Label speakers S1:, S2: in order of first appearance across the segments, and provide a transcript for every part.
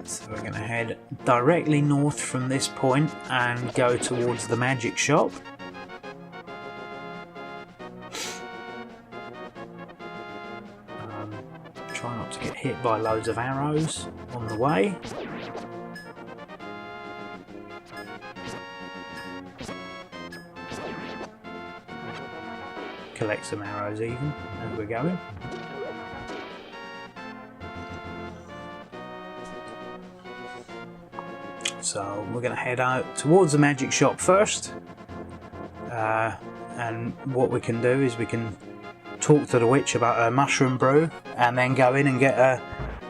S1: So we're going to head directly north from this point and go towards the magic shop. Try not to get hit by loads of arrows on the way. Collect some arrows even as we're going. So we're going to head out towards the magic shop first, and what we can do is we can talk to the witch about her mushroom brew and then go in and get a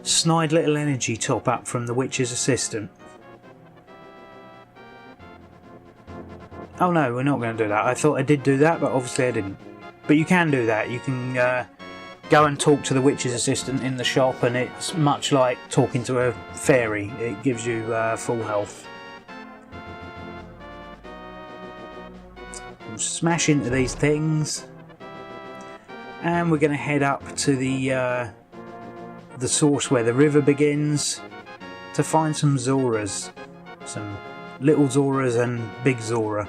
S1: snide little energy top up from the witch's assistant. Oh no, we're not going to do that. I thought I did do that, but obviously I didn't. But you can do that. You can go and talk to the witch's assistant in the shop, and it's much like talking to a fairy. It gives you full health. We'll smash into these things, and we're going to head up to the source where the river begins to find some Zoras, some little Zoras and big Zora.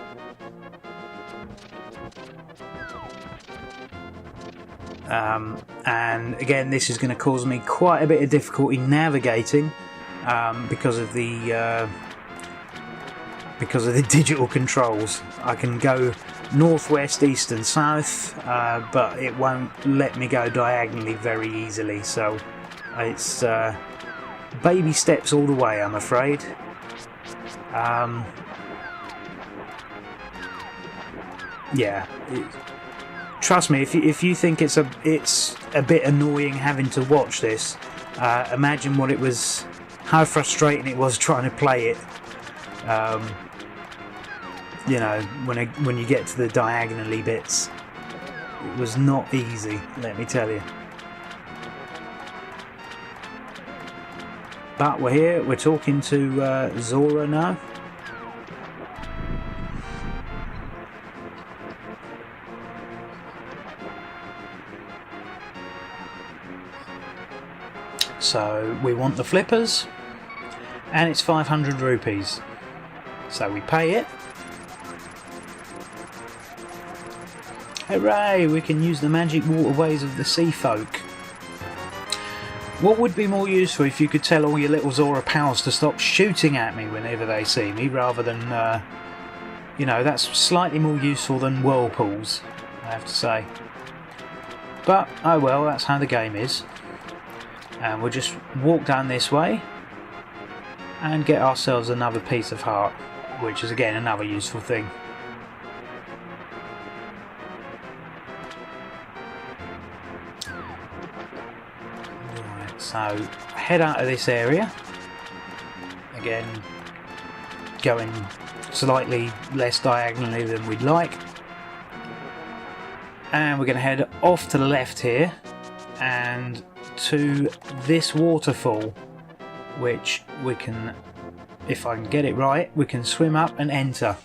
S1: And again, this is going to cause me quite a bit of difficulty navigating because of the digital controls. I can go northwest, east and south, but it won't let me go diagonally very easily, so it's baby steps all the way, I'm afraid. Yeah. Trust me, if you think it's a bit annoying having to watch this, imagine what it was, how frustrating it was trying to play it. You know, when you get to the diagonally bits, it was not easy, let me tell you. But we're here, we're talking to Zora now. So we want the flippers, and it's 500 rupees. So we pay it. Hooray! We can use the magic waterways of the sea folk. What would be more useful if you could tell all your little Zora pals to stop shooting at me whenever they see me, rather than, you know, that's slightly more useful than whirlpools, I have to say. But, oh well, that's how the game is. And we'll just walk down this way and get ourselves another piece of heart, which is again another useful thing. Right, so head out of this area, again going slightly less diagonally than we'd like, and we're going to head off to the left here and to this waterfall, which we can, if I can get it right, we can swim up and enter.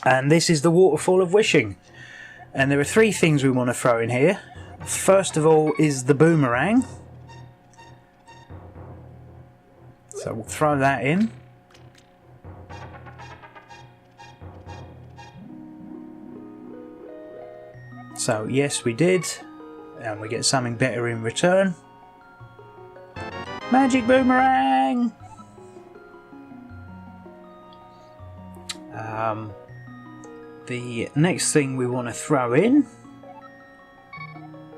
S1: And this is the Waterfall of Wishing, and there are three things we want to throw in here. First of all is the boomerang, so we'll throw that in. So yes, we did. And we get something better in return. Magic Boomerang! The next thing we want to throw in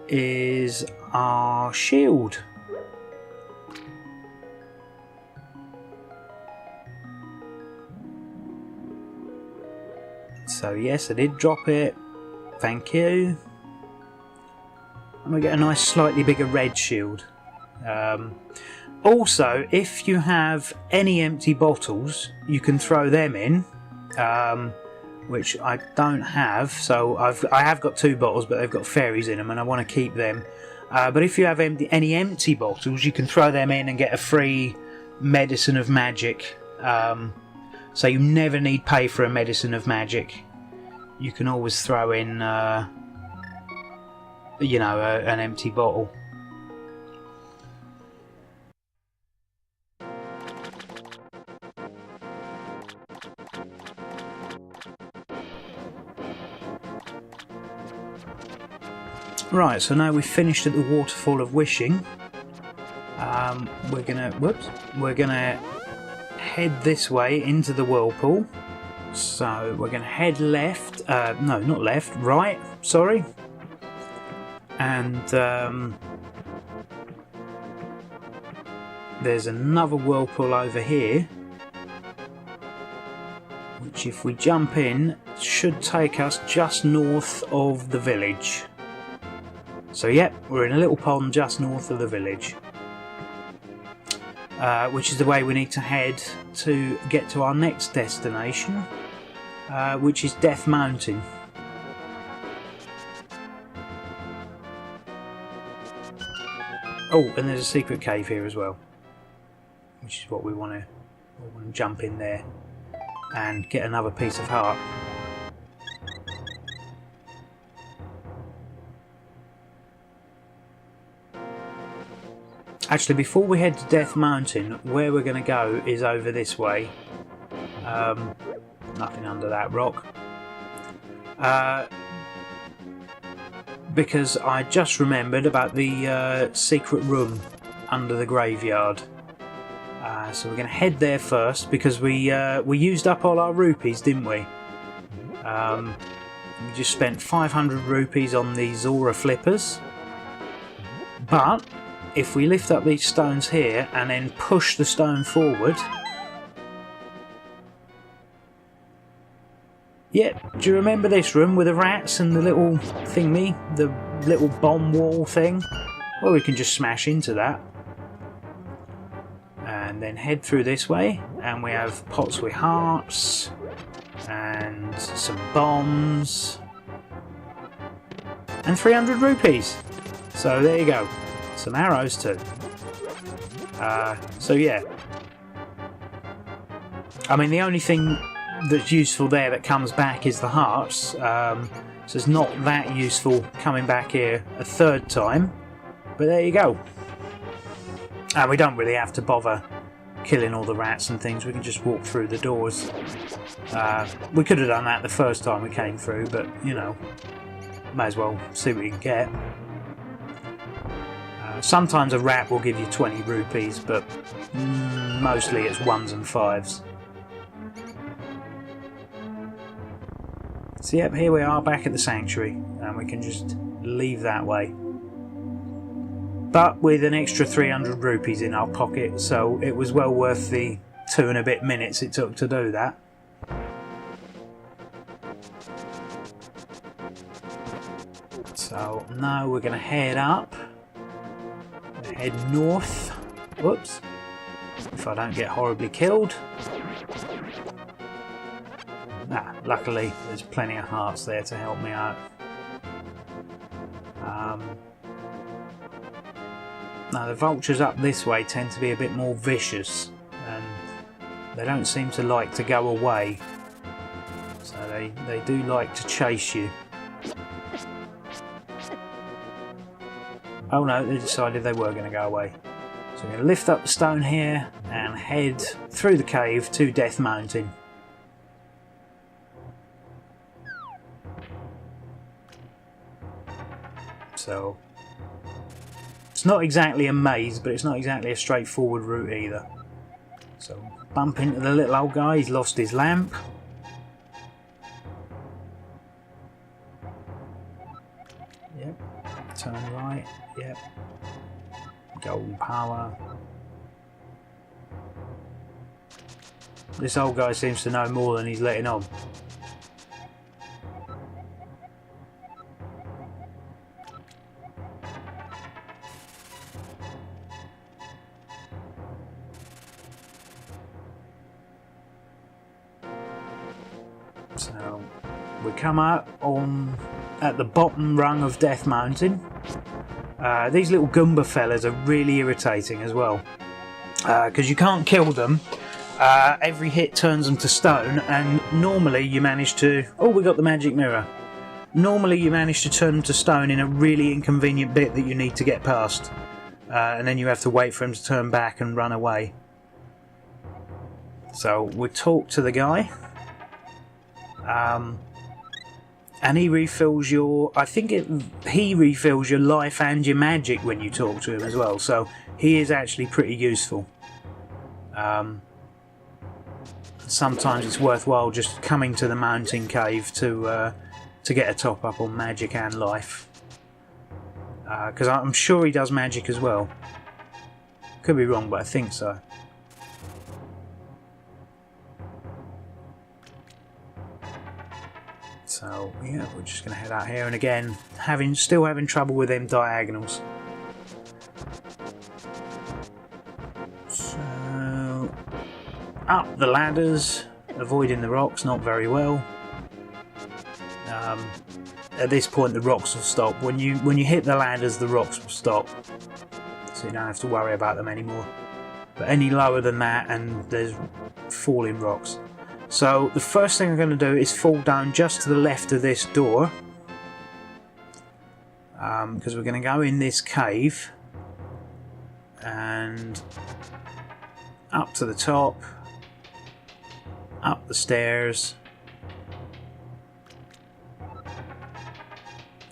S1: is our shield. So yes, I did drop it. Thank you. And we get a nice slightly bigger red shield. Also, if you have any empty bottles, you can throw them in, which I don't have. So I have got 2 bottles, but they've got fairies in them and I want to keep them. But if you have any empty bottles, you can throw them in and get a free medicine of magic. So you never need pay for a medicine of magic. You can always throw in you know, an empty bottle. Right, so now we've finished at the Waterfall of Wishing. We're gonna head this way into the whirlpool. So we're gonna head left. No, not left. Right. Sorry. And there's another whirlpool over here, which, if we jump in, should take us just north of the village. So yep, we're in a little pond just north of the village, which is the way we need to head to get to our next destination, which is Death Mountain. Oh, and there's a secret cave here as well, which is what we want to jump in there and get another piece of heart. Actually, before we head to Death Mountain, where we're going to go is over this way. Nothing under that rock. Because I just remembered about the secret room under the graveyard. So we're going to head there first, because we used up all our rupees, didn't we? We just spent 500 rupees on the Zora flippers. But if we lift up these stones here and then push the stone forward... Yep, do you remember this room with the rats and the little thingy? The little bomb wall thing? Well, we can just smash into that. And then head through this way, and we have pots with hearts and some bombs and 300 rupees. So there you go. Some arrows too. So yeah, I mean, the only thing that's useful there that comes back is the hearts, so it's not that useful coming back here a third time, but there you go. And we don't really have to bother killing all the rats and things, we can just walk through the doors. We could have done that the first time we came through, but you know, may as well see what you can get. Sometimes a rat will give you 20 rupees, but mostly it's 1s and 5s. So yep, here we are back at the sanctuary, and we can just leave that way. But with an extra 300 rupees in our pocket, so it was well worth the 2 and a bit minutes it took to do that. So now we're going to head up. Head north. Whoops. If I don't get horribly killed. Luckily there's plenty of hearts there to help me out. Now the vultures up this way tend to be a bit more vicious, and they don't seem to like to go away. So they do like to chase you. Oh no, they decided they were going to go away. So we're going to lift up the stone here and head through the cave to Death Mountain. So it's not exactly a maze, but it's not exactly a straightforward route either. So bump into the little old guy, he's lost his lamp. Yep, turn right, yep. Golden power. This old guy seems to know more than he's letting on. So we come out at the bottom rung of Death Mountain. These little Goomba fellas are really irritating as well, because you can't kill them. Every hit turns them to stone, and normally you manage to... Oh, we got the magic mirror. Normally you manage to turn them to stone in a really inconvenient bit that you need to get past, and then you have to wait for him to turn back and run away. So we'll talk to the guy. and he refills your, he refills your life and your magic when you talk to him as well, so he is actually pretty useful. Sometimes it's worthwhile just coming to the mountain cave to get a top up on magic and life, because I'm sure he does magic as well. Could be wrong, but I think so. So yeah, we're just going to head out here, and again, still having trouble with them diagonals. So up the ladders, avoiding the rocks, not very well. At this point, the rocks will stop. When you hit the ladders, the rocks will stop, so you don't have to worry about them anymore. But any lower than that, and there's falling rocks. So the first thing I'm going to do is fall down just to the left of this door, because we're going to go in this cave and up to the top, up the stairs,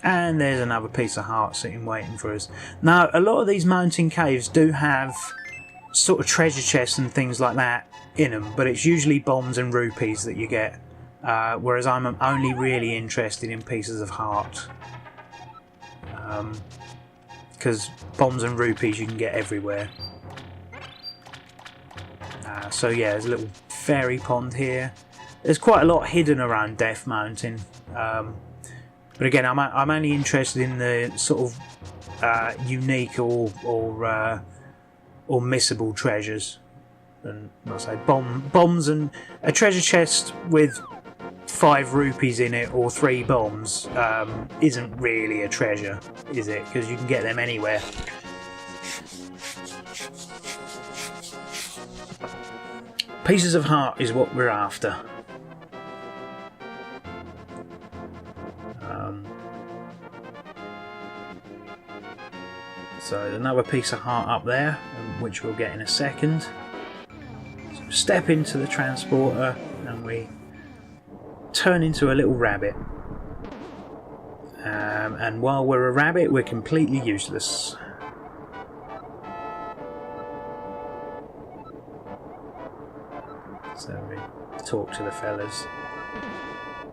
S1: and there's another piece of heart sitting waiting for us. Now, a lot of these mountain caves do have sort of treasure chests and things like that in them, but it's usually bombs and rupees that you get, whereas I'm only really interested in pieces of heart, because bombs and rupees you can get everywhere. So yeah, there's a little fairy pond here. There's quite a lot hidden around Death Mountain, but again, I'm only interested in the sort of unique or missable treasures. And I'll say bombs and a treasure chest with 5 rupees in it or 3 bombs isn't really a treasure, is it? Because you can get them anywhere. Pieces of heart is what we're after. So there's another piece of heart up there, which we'll get in a second. So step into the transporter and we turn into a little rabbit. And while we're a rabbit, we're completely useless. So we talk to the fellas.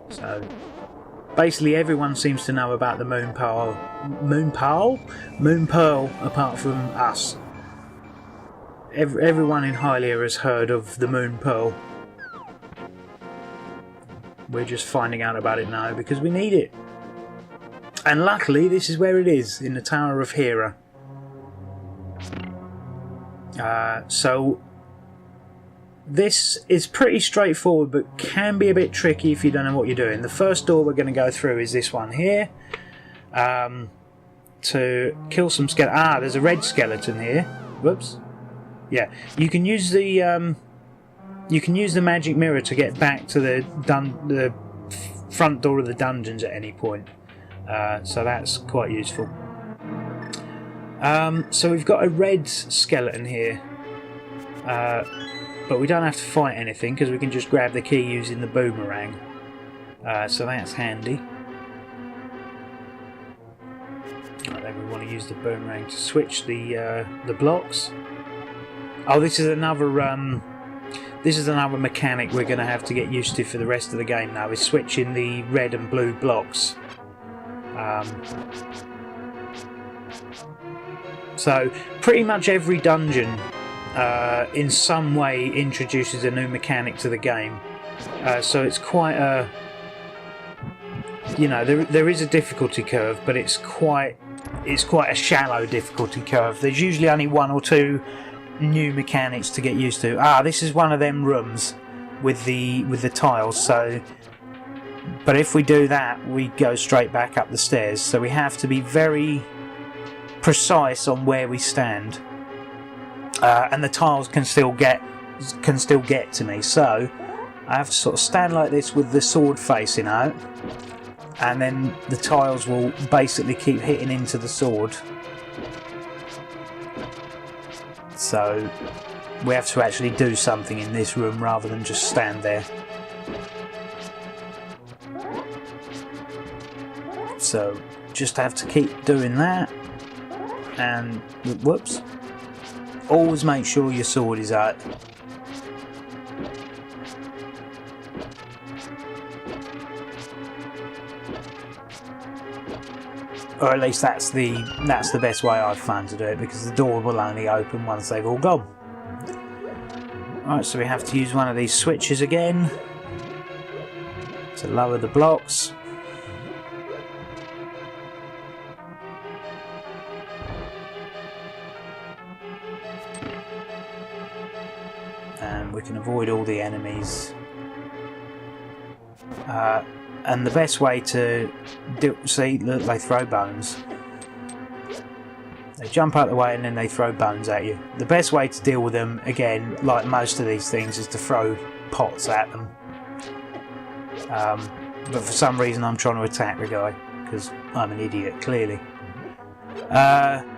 S1: So basically everyone seems to know about the Moon Pearl, apart from us. Everyone in Hyrule has heard of the Moon Pearl. We're just finding out about it now because we need it. And luckily this is where it is, in the Tower of Hera. So this is pretty straightforward, but can be a bit tricky if you don't know what you're doing. The first door we're going to go through is this one here. To kill some skeleton. There's a red skeleton here. Whoops. Yeah, you can use the magic mirror to get back to the front door of the dungeons at any point. So that's quite useful. So we've got a red skeleton here. But we don't have to fight anything because we can just grab the key using the boomerang. So that's handy. Right, then we want to use the boomerang to switch the blocks. Oh, this is another mechanic we're going to have to get used to for the rest of the game now, is switching the red and blue blocks. So pretty much every dungeon in some way introduces a new mechanic to the game, so it's quite a, there is a difficulty curve, but it's quite a shallow difficulty curve. There's usually only 1 or 2 new mechanics to get used to. This is one of them rooms with the tiles, so but if we do that we go straight back up the stairs, so we have to be very precise on where we stand. And the tiles can still get to me, so I have to sort of stand like this with the sword facing out, and then the tiles will basically keep hitting into the sword. So we have to actually do something in this room rather than just stand there. So just have to keep doing that. And whoops. Always make sure your sword is out. Or at least that's the best way I've found to do it, because the door will only open once they've all gone. Right, so we have to use one of these switches again to lower the blocks. And we can avoid all the enemies. And the best way to see, look, they throw bones. They jump out the way and then they throw bones at you. The best way to deal with them, again, like most of these things, is to throw pots at them. But for some reason I'm trying to attack the guy, because I'm an idiot, clearly.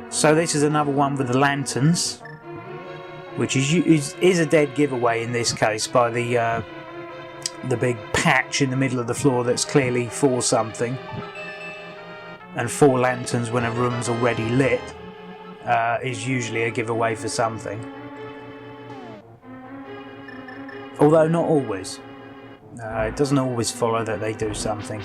S1: So this is another one with the lanterns, which is a dead giveaway in this case by the big patch in the middle of the floor that's clearly for something. And 4 lanterns when a room's already lit is usually a giveaway for something. Although not always. It doesn't always follow that they do something.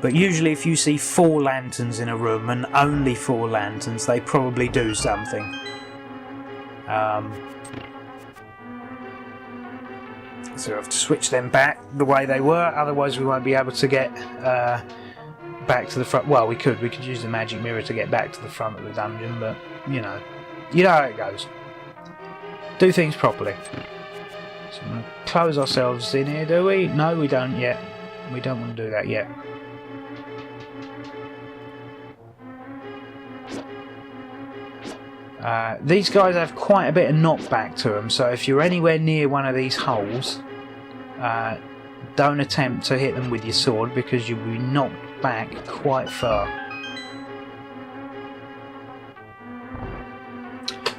S1: But usually if you see 4 lanterns in a room, and only 4 lanterns, they probably do something. So we have to switch them back the way they were, otherwise we won't be able to get back to the front. Well, we could use the magic mirror to get back to the front of the dungeon, but you know how it goes. Do things properly. So I'm going to close ourselves in here, do we? No, we don't yet. We don't want to do that yet. These guys have quite a bit of knockback to them, so if you're anywhere near one of these holes, don't attempt to hit them with your sword, because you'll be knocked back quite far.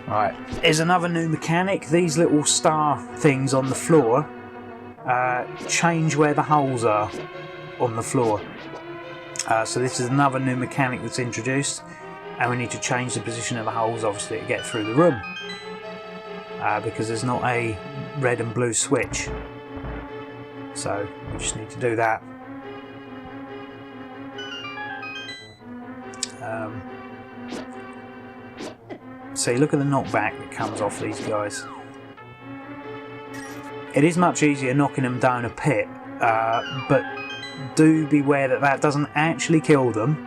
S1: Right, here's another new mechanic. These little star things on the floor change where the holes are on the floor. So this is another new mechanic that's introduced. And we need to change the position of the holes, obviously, to get through the room. Because there's not a red and blue switch. So we just need to do that. See, look at the knockback that comes off these guys. It is much easier knocking them down a pit, but do beware that that doesn't actually kill them.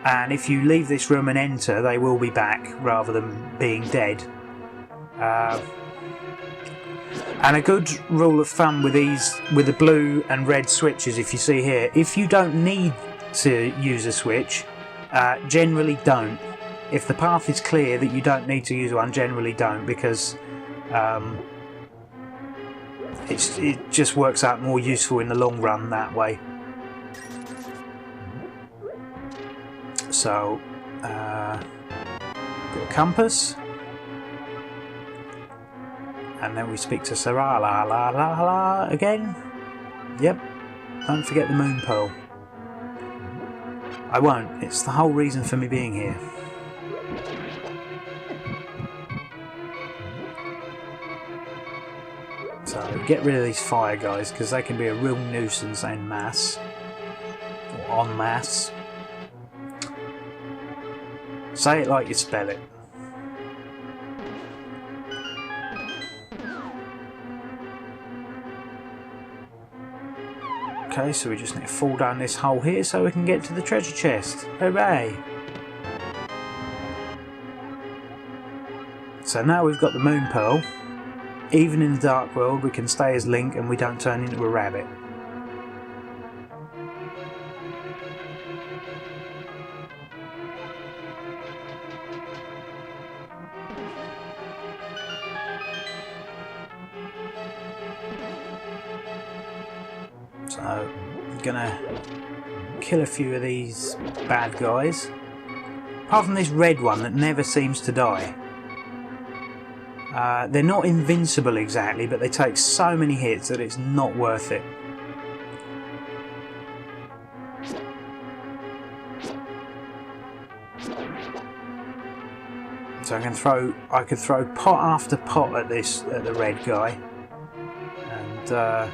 S1: And if you leave this room and enter, they will be back rather than being dead. And a good rule of thumb with these, with the blue and red switches, if you see here, if you don't need to use a switch, generally don't. If the path is clear that you don't need to use one, generally don't, because it just works out more useful in the long run that way. So, got a compass, and then we speak to Zora again. Yep, don't forget the moon pearl. I won't, it's the whole reason for me being here. So, get rid of these fire guys, because they can be a real nuisance en masse, or en masse. Say it like you spell it. Okay, so we just need to fall down this hole here so we can get to the treasure chest. Hooray! So now we've got the moon pearl. Even in the dark world we can stay as Link and we don't turn into a rabbit. So I'm gonna kill a few of these bad guys. Apart from this red one that never seems to die. They're not invincible exactly, but they take so many hits that it's not worth it. So I could throw pot after pot at the red guy, and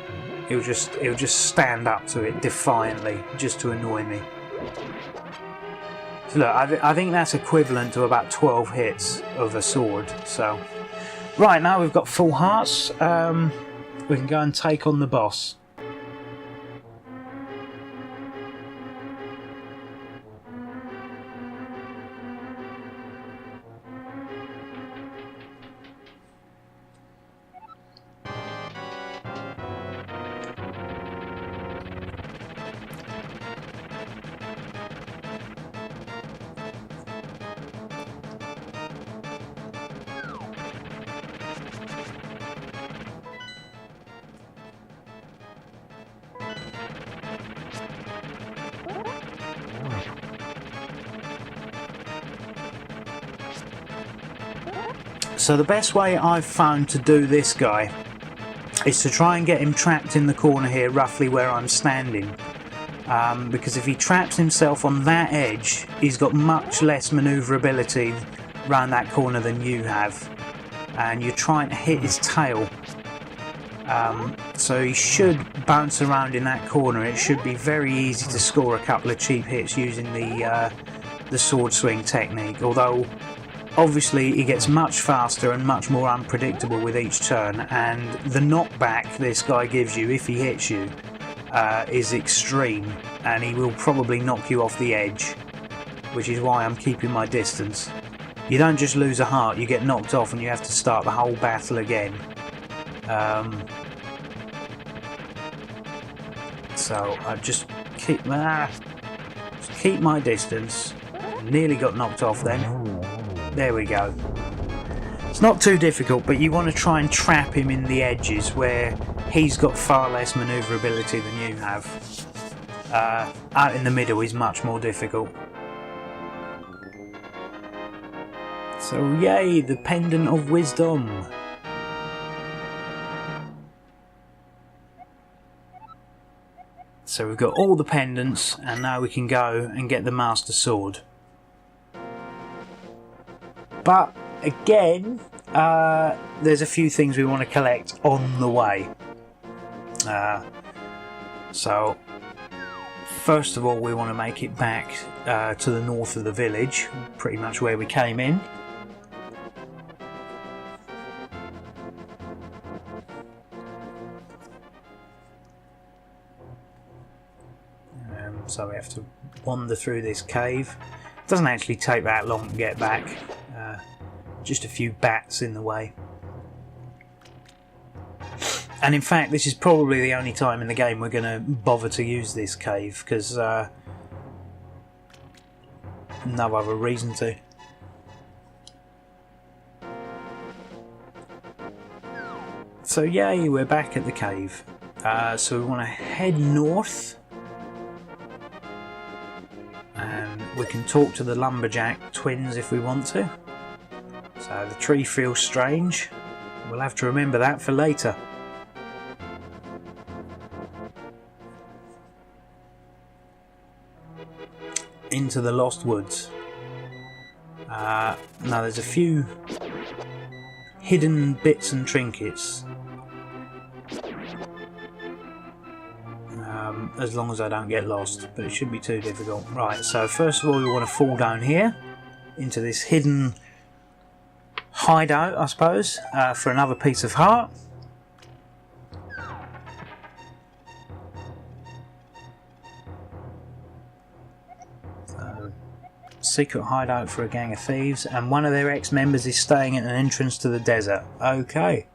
S1: he'll just stand up to it defiantly, just to annoy me. So look, I think that's equivalent to about 12 hits of a sword. So right, now we've got full hearts. We can go and take on the boss. So the best way I've found to do this guy is to try and get him trapped in the corner here, roughly where I'm standing. Because if he traps himself on that edge, he's got much less manoeuvrability around that corner than you have. And you're trying to hit his tail. So he should bounce around in that corner. It should be very easy to score a couple of cheap hits using the sword swing technique. Although obviously he gets much faster and much more unpredictable with each turn, and the knockback this guy gives you if he hits you is extreme, and he will probably knock you off the edge, which is why I'm keeping my distance. You don't just lose a heart, you get knocked off and you have to start the whole battle again. So I just keep my distance. Nearly got knocked off then. There we go. It's not too difficult, but you want to try and trap him in the edges where he's got far less manoeuvrability than you have. Out in the middle is much more difficult. So yay, the Pendant of Wisdom. So we've got all the pendants, and now we can go and get the Master Sword. But again, there's a few things we want to collect on the way. So first of all, we want to make it back to the north of the village, pretty much where we came in. So we have to wander through this cave. It doesn't actually take that long to get back. Just a few bats in the way. And in fact, this is probably the only time in the game we're going to bother to use this cave, because no other reason to. So yay, we're back at the cave. So we want to head north. And we can talk to the lumberjack twins if we want to. So the tree feels strange. We'll have to remember that for later. Into the Lost Woods. Now there's a few hidden bits and trinkets. As long as I don't get lost, but it shouldn't be too difficult. Right, so first of all we want to fall down here into this hidden hideout, I suppose, for another piece of heart. So, secret hideout for a gang of thieves, and one of their ex-members is staying at an entrance to the desert. Okay.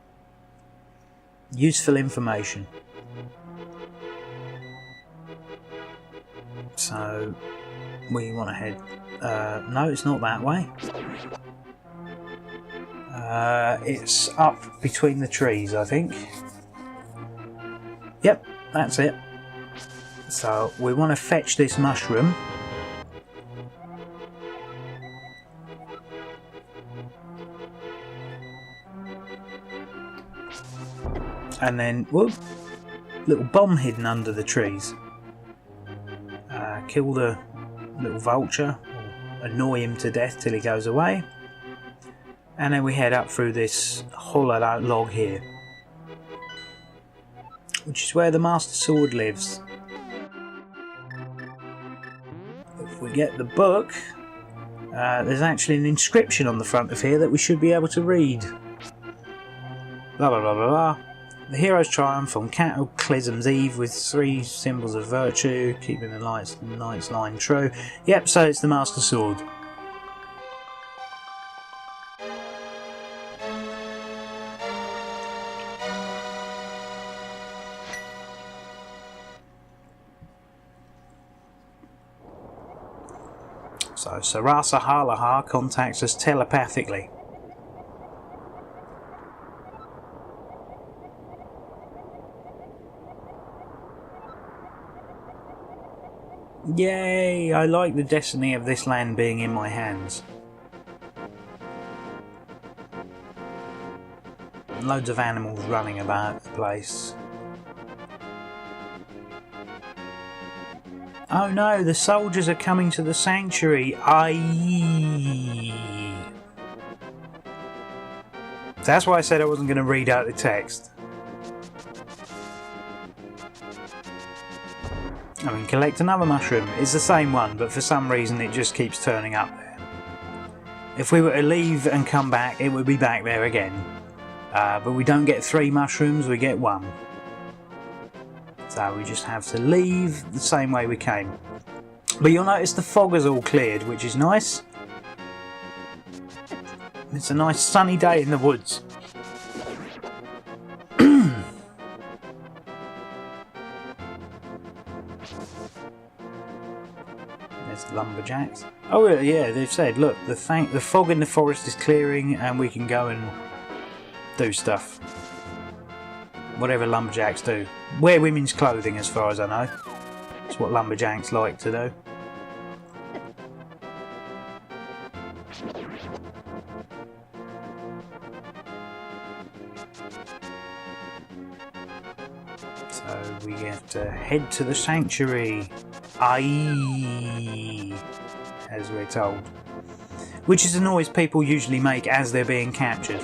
S1: Useful information. So we want to head. No, it's not that way. It's up between the trees, I think. Yep, that's it. So we want to fetch this mushroom. And then, whoop, little bomb hidden under the trees. Kill the little vulture, or annoy him to death till he goes away. And then we head up through this hollowed out log here, which is where the Master Sword lives. If we get the book, there's actually an inscription on the front of here that we should be able to read. Blah blah blah blah blah. The heroes triumph on Cataclysm's Eve with 3 symbols of virtue, keeping the knight's line true. Yep, so it's the Master Sword. So Sarasa Halaha contacts us telepathically. Yay! I like the destiny of this land being in my hands. Loads of animals running about the place. Oh no, the soldiers are coming to the sanctuary. That's why I said I wasn't going to read out the text. I mean, collect another mushroom. It's the same one, but for some reason it just keeps turning up there. If we were to leave and come back, it would be back there again. But we don't get 3 mushrooms, we get 1. So we just have to leave the same way we came. But you'll notice the fog is all cleared, which is nice. It's a nice sunny day in the woods. There's the lumberjacks. Oh yeah, they've said, look, the fog in the forest is clearing and we can go and do stuff. Whatever lumberjacks do. Wear women's clothing as far as I know. It's what lumberjacks like to do. So we have to head to the sanctuary. As we're told. Which is a noise people usually make as they're being captured.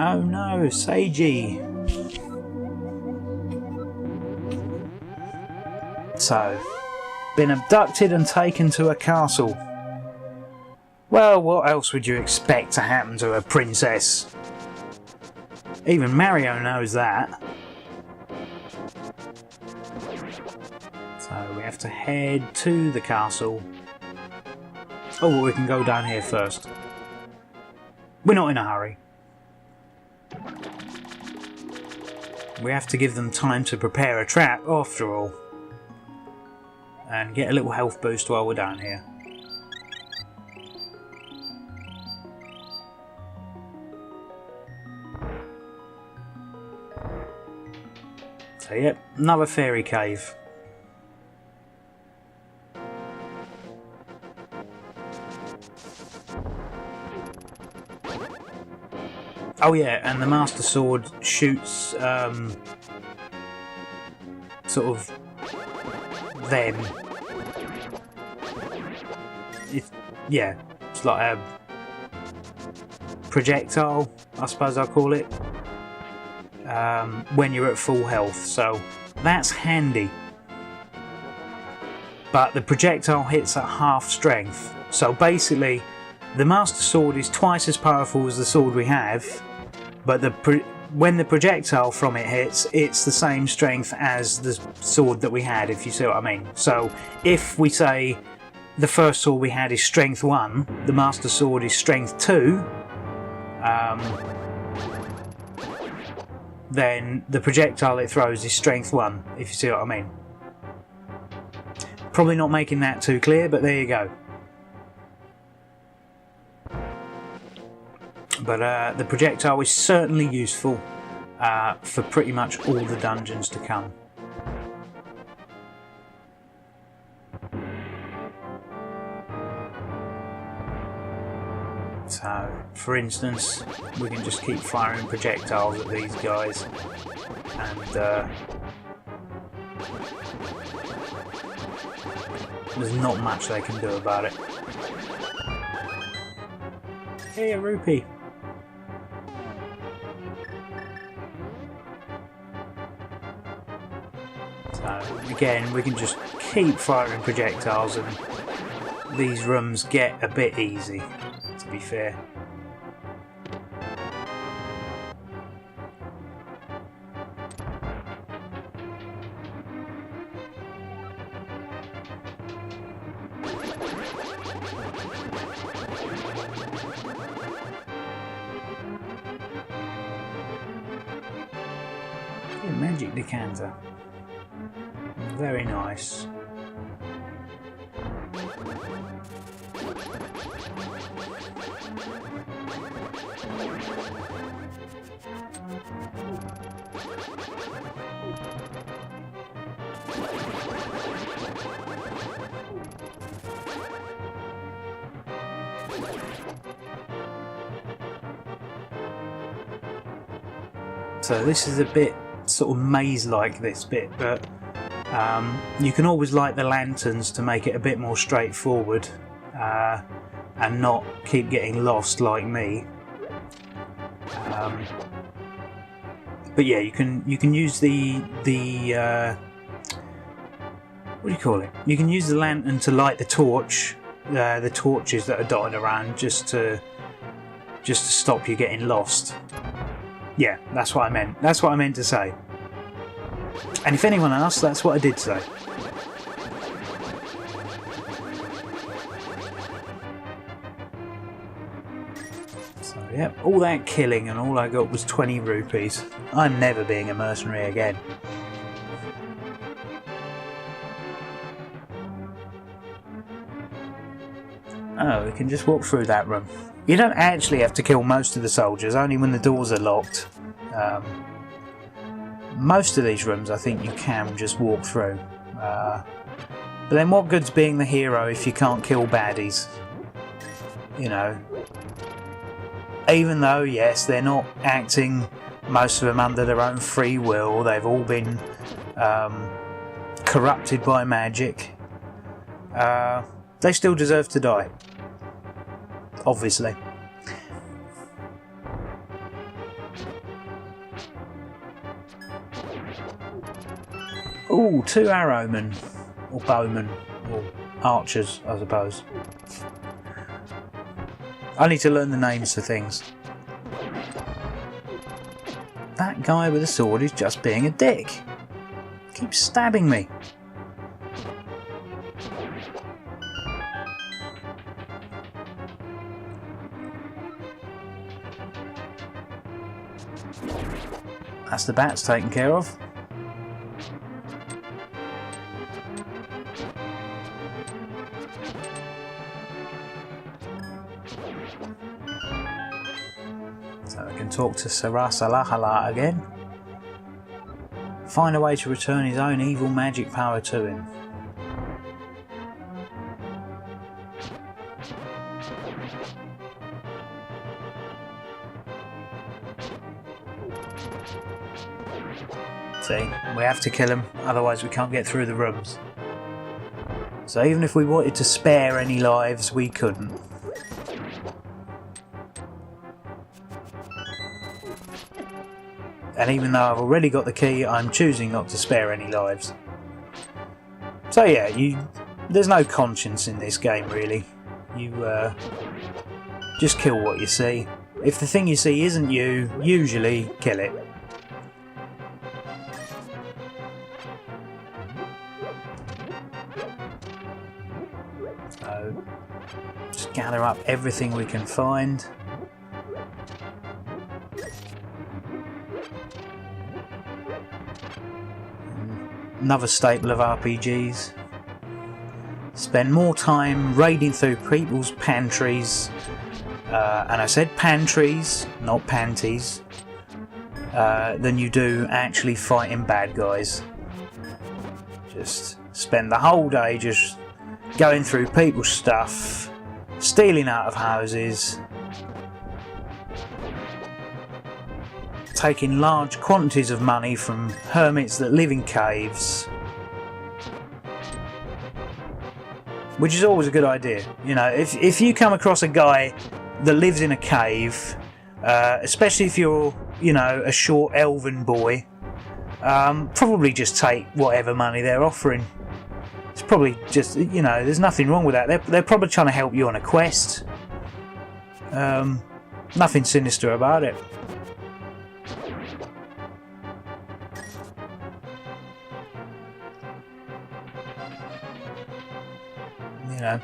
S1: Oh no, Seiji! So, been abducted and taken to a castle. Well, what else would you expect to happen to a princess? Even Mario knows that. So we have to head to the castle. Oh, well, we can go down here first. We're not in a hurry. We have to give them time to prepare a trap, after all. And get a little health boost while we're down here. So yep, another fairy cave. Oh yeah, and the Master Sword shoots sort of them. It's like a projectile, I suppose I'll call it, when you're at full health, so that's handy. But the projectile hits at half strength, so basically the Master Sword is twice as powerful as the sword we have, but when the projectile from it hits, it's the same strength as the sword that we had, if you see what I mean. So if we say the first sword we had is strength 1, the Master Sword is strength 2, then the projectile it throws is strength 1, if you see what I mean. Probably not making that too clear, but there you go. But the projectile is certainly useful for pretty much all the dungeons to come. So So, for instance, we can just keep firing projectiles at these guys, and there's not much they can do about it. Hey, a rupee! So, again, we can just keep firing projectiles and these rooms get a bit easy, to be fair. Yeah, magic decanter. Very nice. So this is a bit sort of maze-like, this bit, but you can always light the lanterns to make it a bit more straightforward and not keep getting lost like me. But yeah, you can use the what do you call it? You can use the lantern to light the torch, the torches that are dotted around, just to stop you getting lost. Yeah, that's what I meant. That's what I meant to say. And if anyone asks, that's what I did say. So, yeah, all that killing and all I got was 20 rupees. I'm never being a mercenary again. Oh, we can just walk through that room. You don't actually have to kill most of the soldiers, only when the doors are locked. Most of these rooms I think you can just walk through. But then what good's being the hero if you can't kill baddies? You know. Even though, yes, they're not acting, most of them, under their own free will. They've all been corrupted by magic. They still deserve to die. Obviously. Ooh, 2 arrowmen, or bowmen, or archers, I suppose. I need to learn the names for things. That guy with the sword is just being a dick. Keeps stabbing me. That's the bats taken care of. So I can talk to Sarasalahala again. Find a way to return his own evil magic power to him. See, we have to kill him, otherwise we can't get through the rooms. So even if we wanted to spare any lives, we couldn't. And even though I've already got the key, I'm choosing not to spare any lives. So yeah, there's no conscience in this game really. You just kill what you see. If the thing you see isn't you, usually kill it. So just gather up everything we can find. Another staple of RPGs. Spend more time raiding through people's pantries, and I said pantries, not panties, than you do actually fighting bad guys. Just spend the whole day just going through people's stuff, stealing out of houses, taking large quantities of money from hermits that live in caves, which is always a good idea. You know, if you come across a guy that lives in a cave, especially if you're, you know, a short elven boy, probably just take whatever money they're offering. It's probably just, you know, there's nothing wrong with that. They're probably trying to help you on a quest. Nothing sinister about it. You know,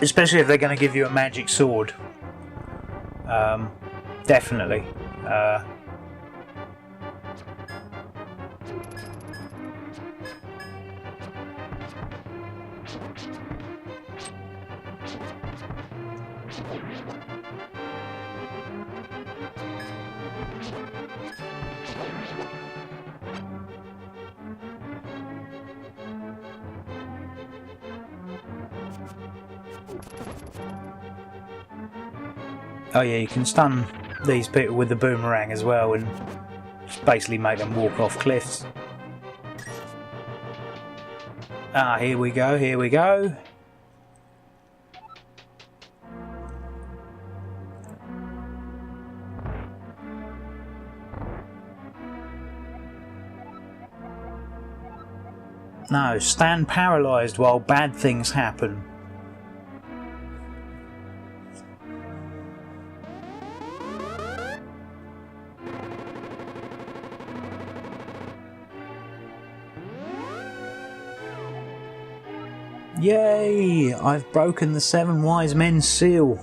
S1: especially if they're going to give you a magic sword. Definitely. Oh yeah, you can stun these people with the boomerang as well and just basically make them walk off cliffs. Ah, here we go, here we go. No, stand paralysed while bad things happen. Yay! I've broken the 7 wise men's seal.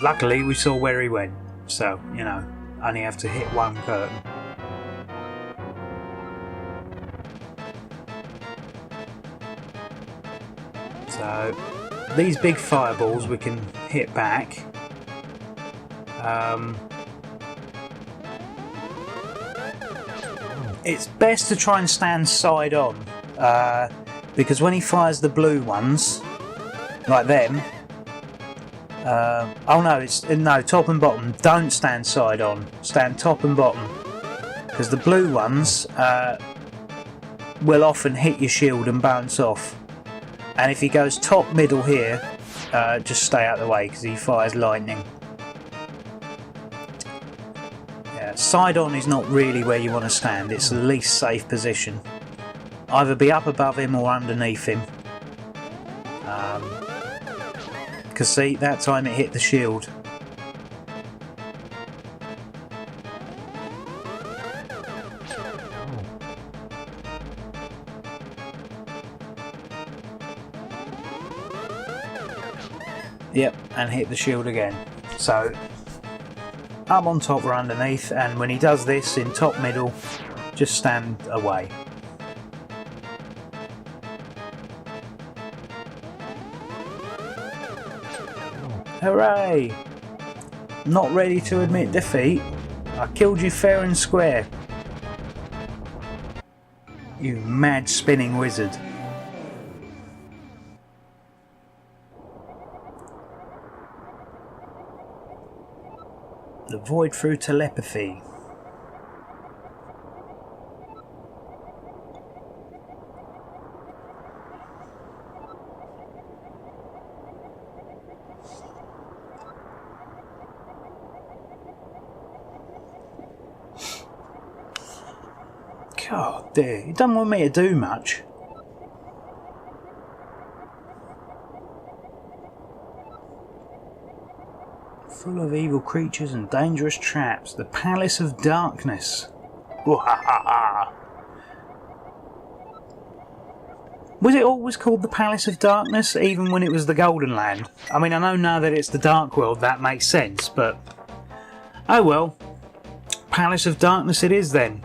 S1: Luckily we saw where he went, so, you know, only have to hit one curtain. So, these big fireballs we can hit back. It's best to try and stand side on, because when he fires the blue ones, like them, oh no, no, top and bottom, don't stand side on, stand top and bottom, because the blue ones will often hit your shield and bounce off, and if he goes top middle here, just stay out of the way because he fires lightning. Side on is not really where you want to stand, it's the least safe position. Either be up above him or underneath him. Because see, that time it hit the shield. Yep, and hit the shield again. So, up on top or underneath, and when he does this in top middle, just stand away. Hooray! Not ready to admit defeat. I killed you fair and square. You mad spinning wizard. The void through telepathy. God dear, he doesn't want me to do much. Full of evil creatures and dangerous traps. The Palace of Darkness. Was it always called the Palace of Darkness, even when it was the Golden Land? I mean, I know now that it's the Dark World, that makes sense, but... oh well. Palace of Darkness it is then.